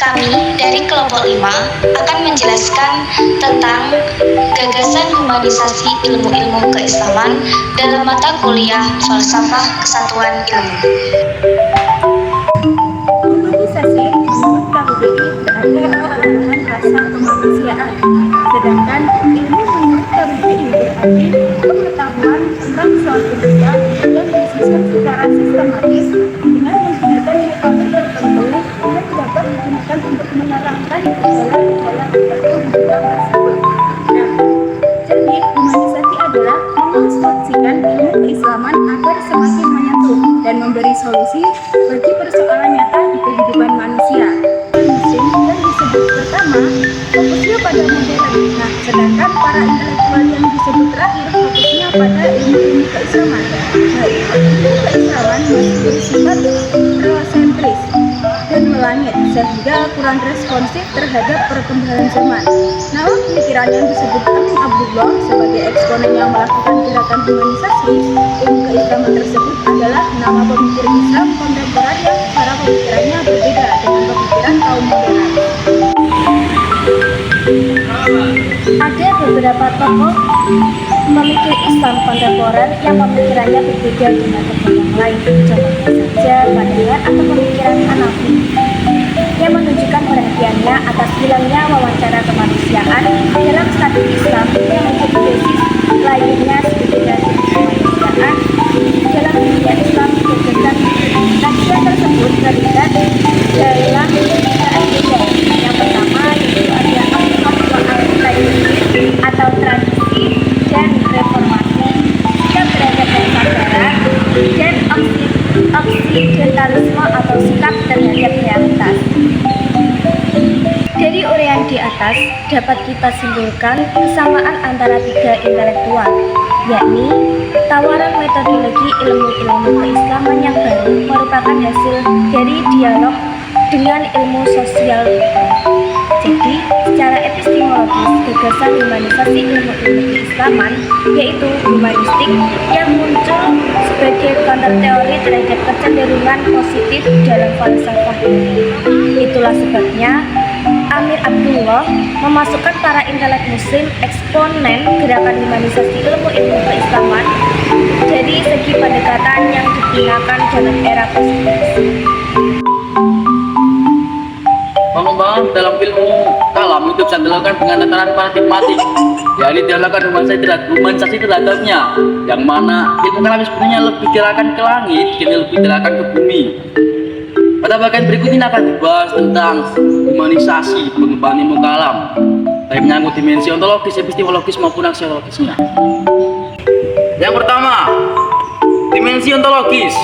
Kami dari kelompok 5 akan menjelaskan tentang gagasan humanisasi ilmu-ilmu keislaman dalam mata kuliah Falsafah Kesatuan Ilmu. Humanisasi menurut KBBI berarti pengembangan rasa kemanusiaan, sedangkan ilmu menurut KBBI berarti pengetahuan tentang suatu benda yang disusun secara sistematis dengan menggunakan metode tertentu yang dapat digunakan untuk menerangkan gejala-gejala tertentu di bidang tersebut. Nah, jadi humanisasi adalah mengonstruksikan ilmu keislaman agar semakin menyentuh dan memberi solusi bagi persoalan nyata di kehidupan manusia. Muslim yang disebut pertama fokusnya pada modern. Nah, sedangkan para intelektual yang disebut terakhir fokusnya pada ilmu-ilmu keislaman. Nah, ilmu keislaman masih bersifat teosentris dan melangit sehingga kurang responsif terhadap perkembangan zaman. Namun pemikiran yang disebut Amin Abdullah sebagai eksponen yang melakukan gerakan humanisasi ilmu keislaman tersebut adalah nama pemikir Islam kontemporer yang cara pemikirannya berbeda dengan pemikiran kaum modern. Ada beberapa tokoh pemikir Islam kontemporer yang pemikirannya berbeda dengan tokoh yang lain. Contohnya saja pandangan atau pemikiran Hanafi yang menunjukkan perhatiannya atas hilangnya wawancara kemanusiaan dalam studi Islam yang menjadi basis lahirnya segregasi kemanusiaan dalam dunia Islam dan kajian tersebut terlihat dalam pembedaan beda. Yang pertama yaitu ada atau tradisi dan reformasi, sikap terhadap bangsa barat, dan oksidentalisme atau sikap terhadap realitas. Dari uraian di atas dapat kita simpulkan kesamaan antara tiga intelektual, yakni tawaran metodologi ilmu-ilmu keislaman yang baru merupakan hasil dari dialog dengan ilmu sosial. Jadi, secara epistemologis, gagasan humanisasi ilmu-ilmu keislaman yaitu humanistik yang muncul sebagai counter teori terhadap kecenderungan positif dalam falsafah ini. Itulah sebabnya Amir Abdullah memasukkan para intelek muslim eksponen gerakan humanisasi ilmu-ilmu keislaman dari segi pendekatan yang digunakan dalam era positivisme. Pengembangan dalam ilmu kalam itu bisa dilakukan dengan tataran paradigmatik, yakni dilakukan humanisasi terhadapnya, yang mana ilmu kalam sebenarnya lebih diarahkan ke langit, kini lebih diarahkan ke bumi. Pada bagian berikut ini akan dibahas tentang humanisasi pengembangan ilmu kalam, baik menyangkut dimensi ontologis, epistemologis maupun aksiologisnya. Yang pertama, dimensi ontologis.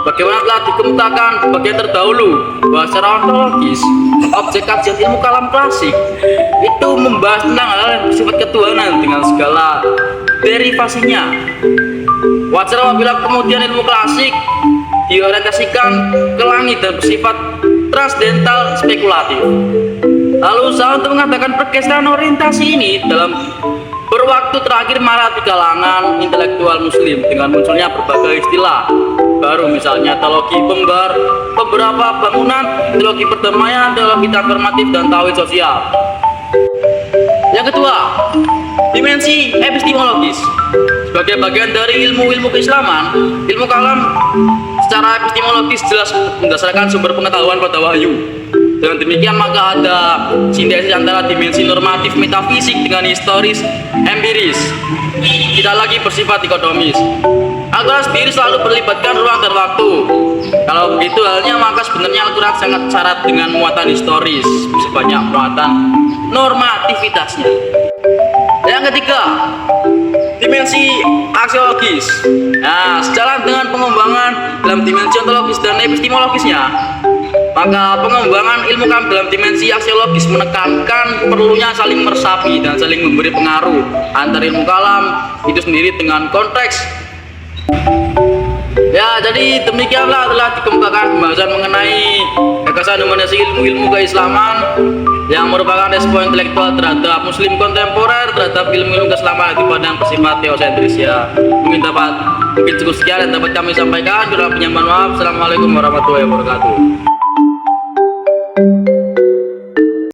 Sebagaimana telah dikemukakan bagian terdahulu bahwa secara ontologis objek kajian ilmu kalam klasik itu membahas tentang hal-hal yang bersifat ketuhanan dengan segala derivasinya. Wajar apabila kemudian ilmu klasik diorientasikan ke langit dan bersifat transdental spekulatif. Lalu usaha untuk mengatakan pergeseran orientasi ini dalam berwaktu terakhir marak di kalangan intelektual muslim dengan munculnya berbagai istilah baru, misalnya teologi pembar, beberapa bangunan, teologi perdamaian, teologi transformatif, dan tauhid sosial. Yang kedua, dimensi epistemologis. Sebagai bagian dari ilmu-ilmu keislaman, ilmu kalam secara epistemologis jelas berdasarkan sumber pengetahuan pada wahyu. Dengan demikian maka ada sintesis antara dimensi normatif metafisik dengan historis empiris, tidak lagi bersifat dikotomis. Al-Quran sendiri selalu melibatkan ruang dan waktu. Kalau begitu halnya maka sebenarnya Al-Quran sangat syarat dengan muatan historis, sebanyak muatan normativitasnya. Yang ketiga, dimensi aksiologis. Nah, sejalan dengan pengembangan dalam dimensi ontologis dan epistemologisnya, maka pengembangan ilmu kalam dalam dimensi aksiologis menekankan perlunya saling meresapi dan saling memberi pengaruh antar ilmu kalam itu sendiri dengan konteks. Ya, jadi demikianlah telah dikemukakan pembahasan mengenai gagasan humanisasi ilmu-ilmu keislaman yang merupakan respon intelektual terhadap muslim kontemporer terhadap ilmu-ilmu keislaman itu pada yang bersifat teosentris ya. Mungkin cukup sekian yang dapat kami sampaikan. Kurang lebihnya mohon maaf. Assalamualaikum warahmatullahi wabarakatuh.